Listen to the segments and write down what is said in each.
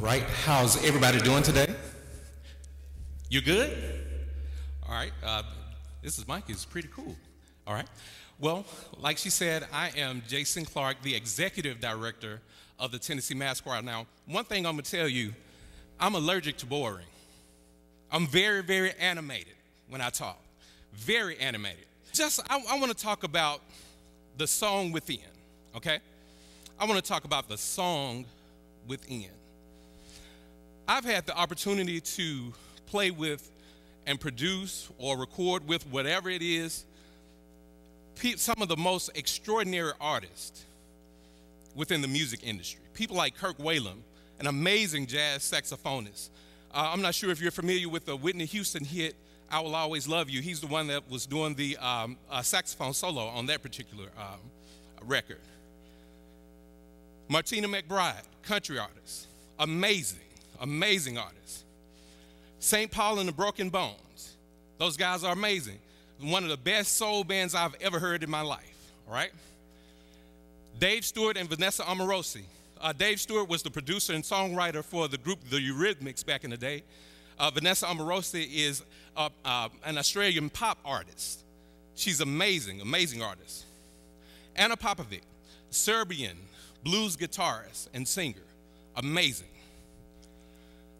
Right, how's everybody doing today? You good? All right, this is Mike, it's pretty cool. All right, well, like she said, I am Jason Clark, the Executive Director of the Tennessee Mass Choir. Now, one thing I'm gonna tell you, I'm allergic to boring. I'm very, very animated when I talk, very animated. I wanna talk about the song within, okay? I wanna talk about the song within. I've had the opportunity to play with and produce or record with whatever it is, some of the most extraordinary artists within the music industry. People like Kirk Whalum, an amazing jazz saxophonist. I'm not sure if you're familiar with the Whitney Houston hit, I Will Always Love You. He's the one that was doing the saxophone solo on that particular record. Martina McBride, country artist, amazing artist. St. Paul and the Broken Bones. Those guys are amazing. One of the best soul bands I've ever heard in my life, all right? Dave Stewart and Vanessa Amorosi. Dave Stewart was the producer and songwriter for the group The Eurythmics back in the day. Vanessa Amorosi is an Australian pop artist. She's amazing artist. Anna Popovic, Serbian blues guitarist and singer, amazing.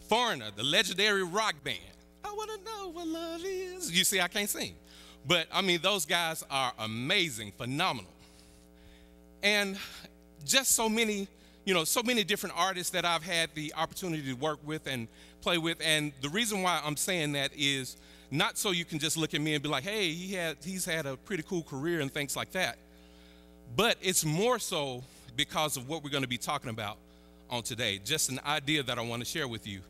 Foreigner, the legendary rock band. I wanna know what love is. You see, I can't sing. But I mean, those guys are amazing, phenomenal. And just so many different artists that I've had the opportunity to work with and play with. And the reason why I'm saying that is not so you can just look at me and be like, hey, he's had a pretty cool career and things like that. But it's more so because of what we're gonna be talking about on today. Just an idea that I wanna share with you,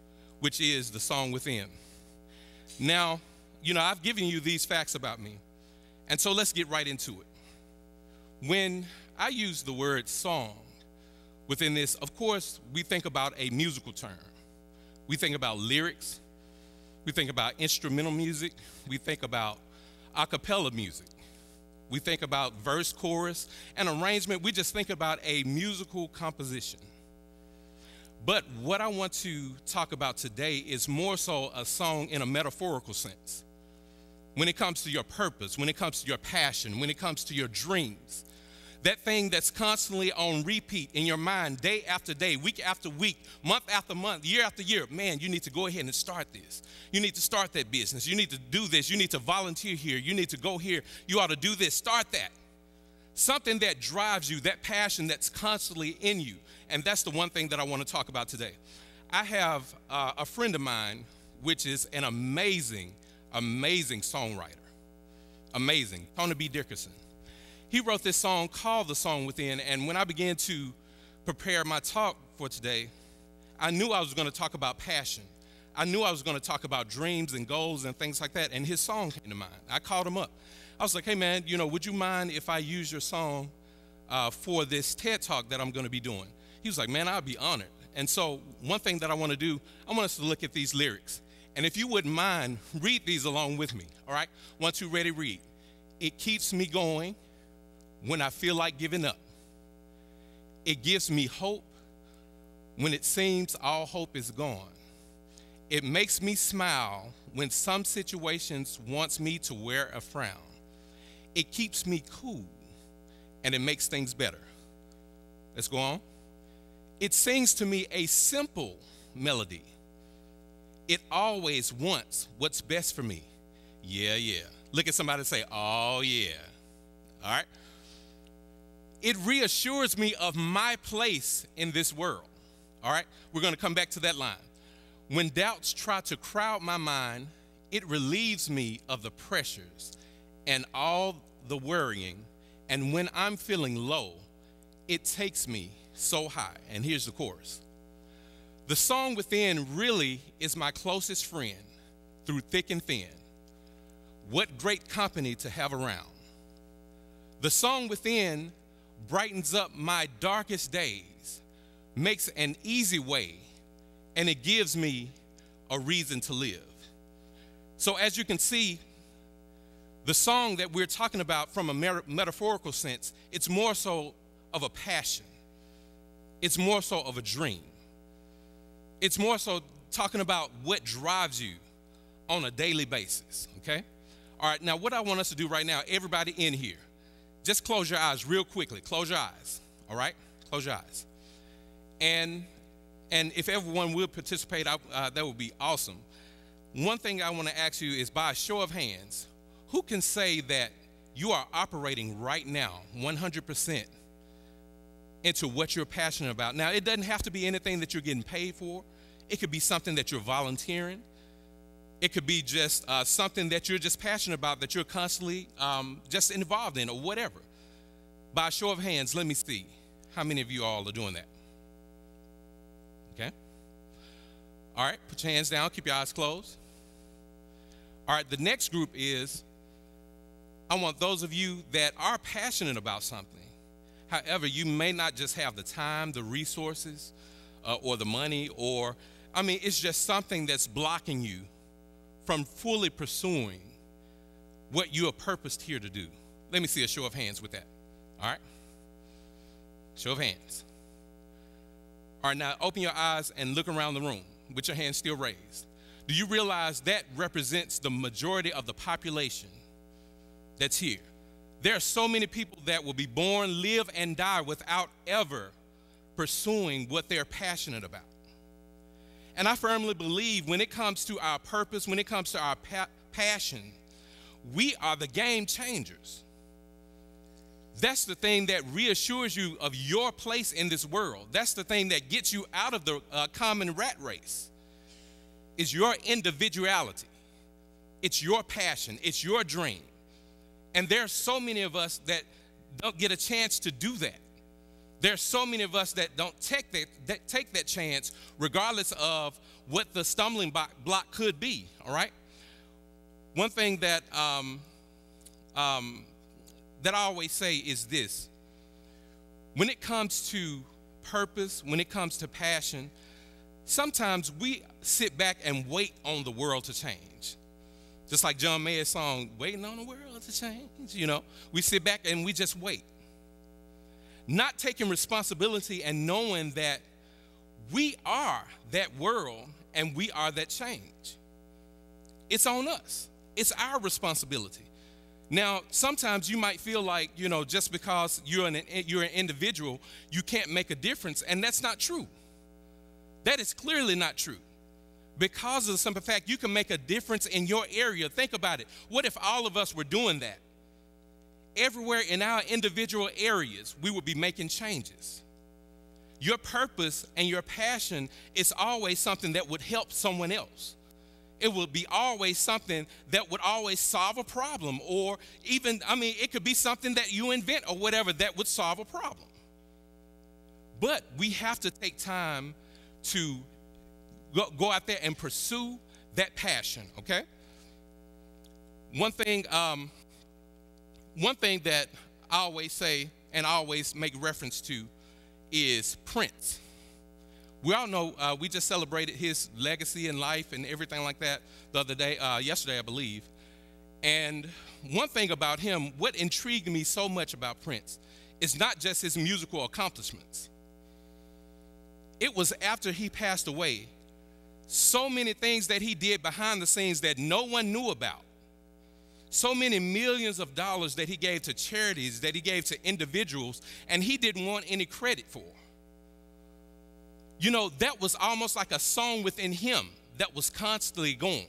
which is the song within. Now, I've given you these facts about me, and so let's get right into it. When I use the word song within this, of course, we think about a musical term. We think about lyrics, we think about instrumental music, we think about a cappella music, we think about verse, chorus, and arrangement. We just think about a musical composition. But what I want to talk about today is more so a song in a metaphorical sense. When it comes to your purpose, when it comes to your passion, when it comes to your dreams, that thing that's constantly on repeat in your mind day after day, week after week, month after month, year after year, man, you need to go ahead and start this. You need to start that business. You need to do this. You need to volunteer here. You need to go here. You ought to do this. Start that. Something that drives you, that passion that's constantly in you. And that's the one thing that I want to talk about today. I have a friend of mine, which is an amazing songwriter. Amazing, Tony B. Dickerson. He wrote this song called The Song Within, and when I began to prepare my talk for today, I knew I was going to talk about passion. I knew I was going to talk about dreams and goals and things like that, and his song came to mind. I called him up. I was like, hey man, would you mind if I use your song for this TED Talk that I'm going to be doing? He was like, man, I'd be honored. And so one thing that I want to do, I want us to look at these lyrics. And if you wouldn't mind, read these along with me, all right? 1, 2, ready, read. It keeps me going when I feel like giving up. It gives me hope when it seems all hope is gone. It makes me smile when some situations wants me to wear a frown. It keeps me cool and it makes things better. Let's go on. It sings to me a simple melody. It always wants what's best for me. Yeah. Look at somebody and say, oh yeah. All right. It reassures me of my place in this world. All right. We're going to come back to that line. When doubts try to crowd my mind, it relieves me of the pressures and all the worrying. And when I'm feeling low, it takes me so high. And here's the chorus. The song within really is my closest friend through thick and thin. What great company to have around. The song within brightens up my darkest days, makes an easy way, and it gives me a reason to live. So as you can see, the song that we're talking about from a metaphorical sense, it's more so of a passion. It's more so of a dream. It's more so talking about what drives you on a daily basis, okay? All right, now what I want us to do right now, everybody in here, just close your eyes real quickly. Close your eyes, all right? Close your eyes. And if everyone will participate, that would be awesome. One thing I want to ask you is, by a show of hands, who can say that you are operating right now 100% into what you're passionate about? Now, it doesn't have to be anything that you're getting paid for. It could be something that you're volunteering. It could be just something that you're just passionate about, that you're constantly just involved in, or whatever. By a show of hands, let me see how many of you all are doing that. Okay? All right, put your hands down, keep your eyes closed. All right, the next group is, I want those of you that are passionate about something. However, you may not just have the time, the resources, or the money, or, it's just something that's blocking you from fully pursuing what you are purposed here to do. Let me see a show of hands with that. All right? Show of hands. All right, now open your eyes and look around the room with your hands still raised. Do you realize that represents the majority of the population that's here? There are so many people that will be born, live, and die without ever pursuing what they're passionate about. And I firmly believe when it comes to our purpose, when it comes to our passion, we are the game changers. That's the thing that reassures you of your place in this world. That's the thing that gets you out of the common rat race. Is your individuality. It's your passion. It's your dream. And there are so many of us that don't get a chance to do that. There are so many of us that don't take that chance, regardless of what the stumbling block could be, all right? One thing that that I always say is this. When it comes to purpose, when it comes to passion, sometimes we sit back and wait on the world to change. Just like John Mayer's song, Waiting on the World to Change, we sit back and we just wait. Not taking responsibility and knowing that we are that world and we are that change. It's on us. It's our responsibility. Now, sometimes you might feel like, just because you're an individual, you can't make a difference, and that's not true. That is clearly not true. Because of the simple fact you can make a difference in your area. Think about it. What if all of us were doing that? Everywhere in our individual areas, we would be making changes. Your purpose and your passion is always something that would help someone else. It would be always something that would always solve a problem, or even, it could be something that you invent or whatever that would solve a problem. But we have to take time to go out there and pursue that passion, okay? One thing that I always say and I always make reference to is Prince. We all know we just celebrated his legacy in life and everything like that the other day, yesterday, I believe. And one thing about him, what intrigued me so much about Prince is not just his musical accomplishments. It was after he passed away, so many things that he did behind the scenes that no one knew about. So many millions of dollars that he gave to charities, that he gave to individuals, and he didn't want any credit for. That was almost like a song within him that was constantly going.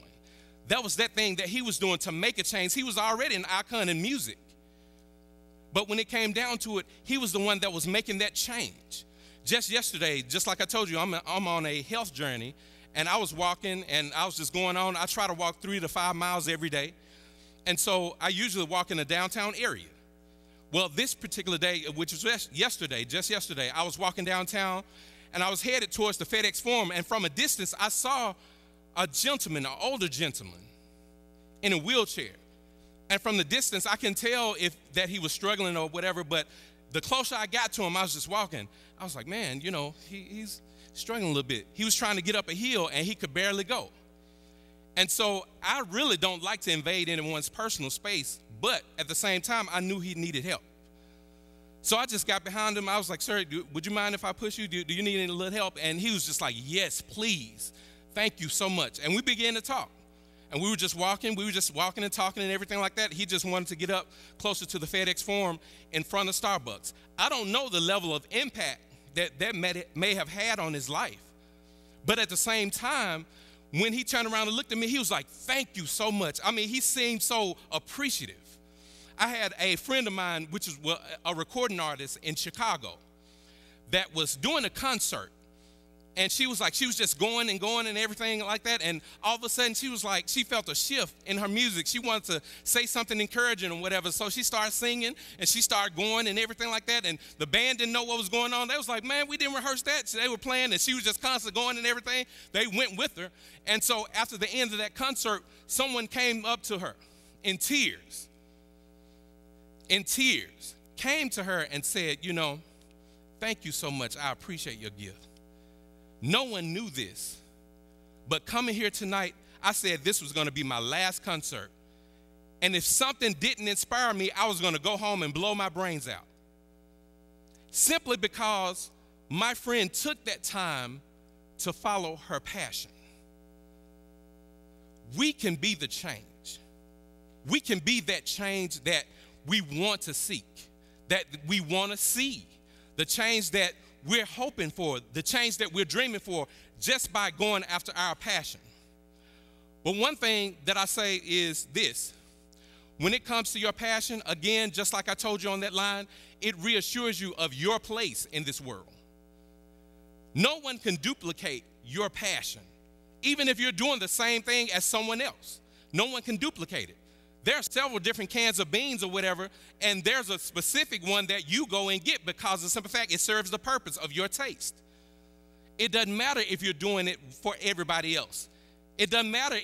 That was that thing that he was doing to make a change. He was already an icon in music. But when it came down to it, he was the one that was making that change. Just yesterday, just like I told you, I'm on a health journey, and I was walking, and I was just going on. I try to walk 3 to 5 miles every day. And so I usually walk in the downtown area. Well, this particular day, which was just yesterday, I was walking downtown, and I was headed towards the FedEx Forum, and from a distance, I saw a gentleman, an older gentleman, in a wheelchair. And from the distance, I can tell that he was struggling or whatever, but the closer I got to him, I was just walking. I was like, man, he's struggling a little bit. He was trying to get up a hill, and he could barely go. And so I really don't like to invade anyone's personal space, but at the same time, I knew he needed help. So I just got behind him. I was like, sir, would you mind if I push you? Do you need any little help? And he was just like, yes, please. Thank you so much. And we began to talk. And we were just walking and talking and everything like that. He just wanted to get up closer to the FedEx Forum in front of Starbucks. I don't know the level of impact that may have had on his life. But at the same time, when he turned around and looked at me, he was like, thank you so much. I mean, he seemed so appreciative. I had a friend of mine, which is a recording artist in Chicago, that was doing a concert. And she was just going and everything like that. And all of a sudden, she was like, she felt a shift in her music. She wanted to say something encouraging or whatever. So she started singing and she started going and everything like that. And the band didn't know what was going on. They was like, man, we didn't rehearse that. So they were playing and she was just constantly going and everything. They went with her. And so after the end of that concert, someone came up to her in tears, came to her and said, you know, thank you so much. I appreciate your gift. No one knew this, but coming here tonight, I said this was going to be my last concert. And if something didn't inspire me, I was going to go home and blow my brains out. Simply because my friend took that time to follow her passion. We can be the change. We can be that change that we want to seek, that we want to see, the change that we're hoping for, the change that we're dreaming for, just by going after our passion. But one thing that I say is this: when it comes to your passion, again, just like I told you on that line, it reassures you of your place in this world. No one can duplicate your passion, even if you're doing the same thing as someone else. No one can duplicate it. There are several different cans of beans or whatever, and there's a specific one that you go and get because of the simple fact it serves the purpose of your taste. It doesn't matter if you're doing it for everybody else. It doesn't matter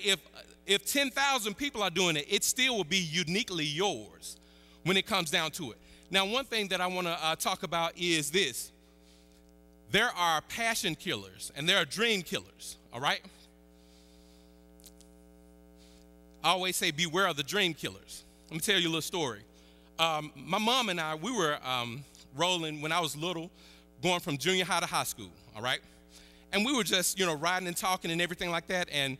if 10,000 people are doing it, it still will be uniquely yours when it comes down to it. Now, one thing that I want to talk about is this. There are passion killers and there are dream killers, all right? I always say beware of the dream killers. Let me tell you a little story. My mom and I, we were rolling when I was little, going from junior high to high school, all right? And we were just, riding and talking and everything like that. And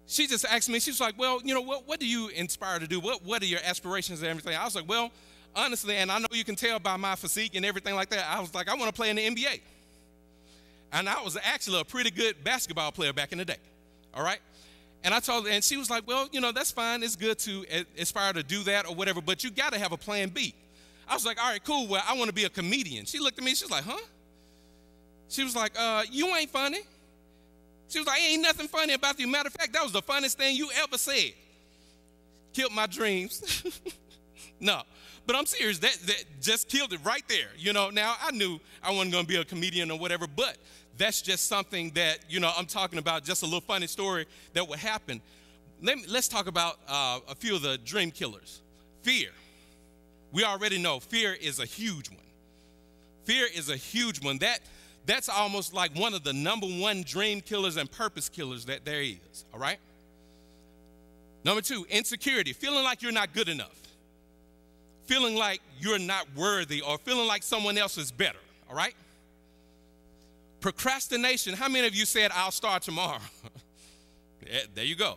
she just asked me, she was like, well, what do you inspire to do? What are your aspirations and everything? I was like, well, honestly, and I know you can tell by my physique and everything like that, I was like, I want to play in the NBA. And I was actually a pretty good basketball player back in the day, all right? And I told her, and she was like, well, that's fine. It's good to aspire to do that or whatever, but you got to have a plan B. I was like, all right, cool. Well, I want to be a comedian. She looked at me. She was like, huh? She was like, you ain't funny. She was like, ain't nothing funny about you. Matter of fact, that was the funniest thing you ever said. Killed my dreams. No, but I'm serious. That just killed it right there. Now I knew I wasn't going to be a comedian or whatever, but that's just something that, I'm talking about, just a little funny story that would happen. Let's talk about a few of the dream killers. Fear. We already know fear is a huge one. Fear is a huge one. That's almost like one of the number one dream killers and purpose killers that there is, all right? Number two, insecurity, feeling like you're not good enough. Feeling like you're not worthy or feeling like someone else is better, all right? Procrastination. How many of you said, I'll start tomorrow? Yeah, there you go.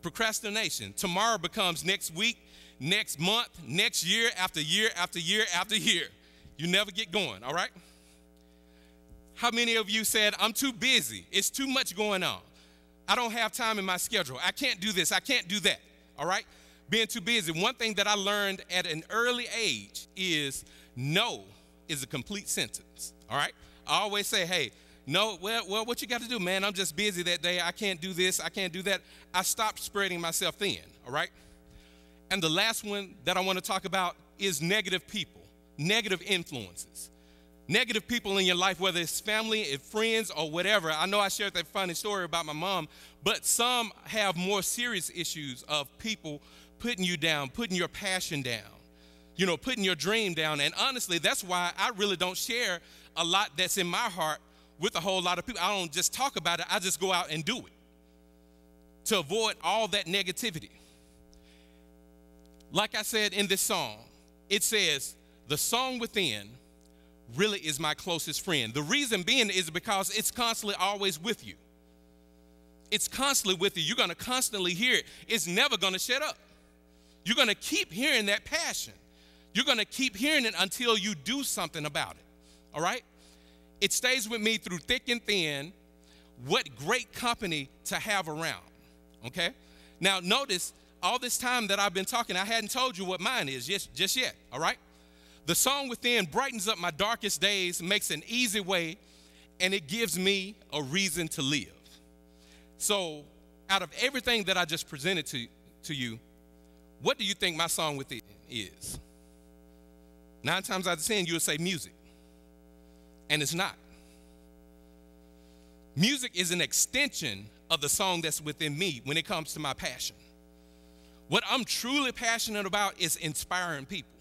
Procrastination. Tomorrow becomes next week, next month, next year, after year, after year, after year. You never get going, all right? How many of you said, I'm too busy. It's too much going on. I don't have time in my schedule. I can't do this. I can't do that, all right? Being too busy. One thing that I learned at an early age is no is a complete sentence, all right? I always say, hey, no, well, what you got to do, man? I'm just busy that day. I can't do this. I can't do that. I stopped spreading myself thin, all right? And the last one that I want to talk about is negative people, negative influences. Negative people in your life, whether it's family, if friends, or whatever. I know I shared that funny story about my mom, but some have more serious issues of people putting you down, putting your passion down, putting your dream down. And honestly, that's why I really don't share a lot that's in my heart with a whole lot of people. I don't just talk about it. I just go out and do it to avoid all that negativity. Like I said in this song, it says, the song within really is my closest friend. The reason being is because it's constantly always with you. It's constantly with you. You're going to constantly hear it. It's never going to shut up. You're going to keep hearing that passion. You're going to keep hearing it until you do something about it, all right? It stays with me through thick and thin. What great company to have around, okay? Now, notice all this time that I've been talking, I hadn't told you what mine is just yet, all right? The song within brightens up my darkest days, makes an easy way, and it gives me a reason to live. So, out of everything that I just presented to you, what do you think my song within is? 9 times out of 10, you would say music, and it's not. Music is an extension of the song that's within me when it comes to my passion. What I'm truly passionate about is inspiring people.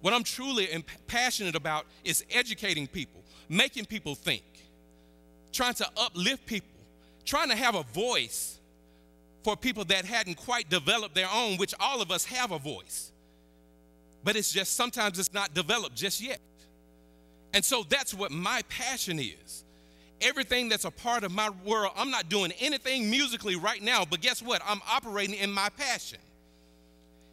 What I'm truly passionate about is educating people, making people think, trying to uplift people, trying to have a voice for people that hadn't quite developed their own, which all of us have a voice. But it's just sometimes it's not developed just yet. And so that's what my passion is. Everything that's a part of my world, I'm not doing anything musically right now, but guess what? I'm operating in my passion.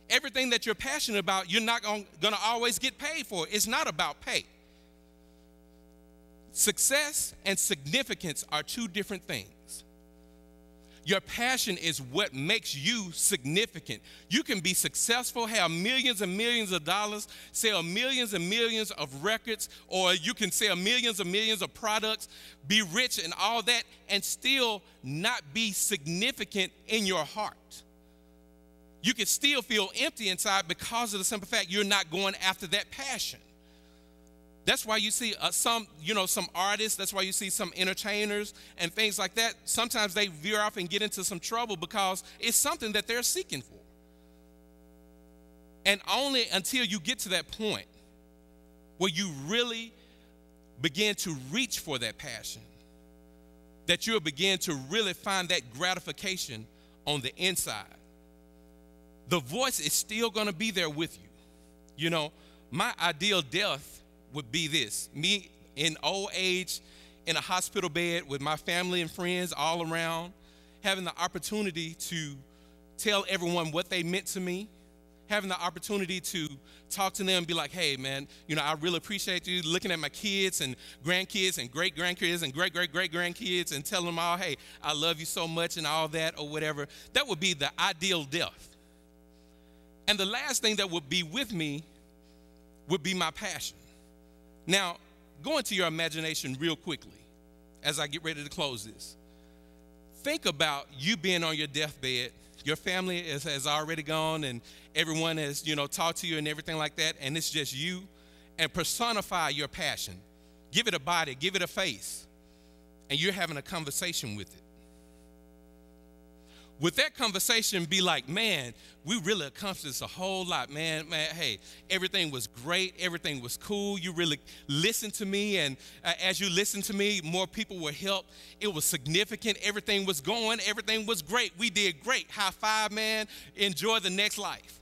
Everything that you're passionate about, you're not going to always get paid for. It's not about pay. Success and significance are 2 different things. Your passion is what makes you significant. You can be successful, have millions and millions of dollars, sell millions and millions of records, or you can sell millions and millions of products, be rich and all that, and still not be significant in your heart. You can still feel empty inside because of the simple fact you're not going after that passion. That's why you see some artists, that's why you see some entertainers and things like that. Sometimes they veer off and get into some trouble because it's something that they're seeking for. And only until you get to that point where you really begin to reach for that passion, that you'll begin to really find that gratification on the inside. The voice is still going to be there with you. You know, my ideal death would be this: me in old age in a hospital bed with my family and friends all around, having the opportunity to tell everyone what they meant to me, having the opportunity to talk to them and be like, hey man, I really appreciate you, looking at my kids and grandkids and great-grandkids and great-great-great-grandkids and telling them all, hey, I love you so much and all that or whatever. That would be the ideal death. And the last thing that would be with me would be my passion. Now, go into your imagination real quickly as I get ready to close this. Think about you being on your deathbed. Your family has already gone and everyone has, talked to you and everything like that, and it's just you. And personify your passion. Give it a body, give it a face, and you're having a conversation with it. With that conversation, be like, man, we really accomplished a whole lot, man, hey, everything was great, everything was cool, you really listened to me, and as you listened to me, more people were helped, it was significant, everything was going, everything was great, we did great, high five, man, enjoy the next life.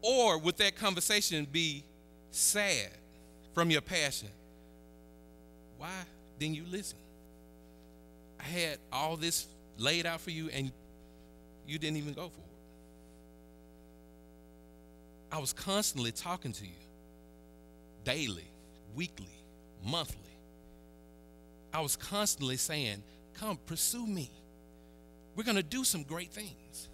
Or with that conversation, be sad from your passion. Why didn't you listen? I had all this laid out for you and you didn't even go for it. I was constantly talking to you daily, weekly, monthly. I was constantly saying, come pursue me. We're going to do some great things.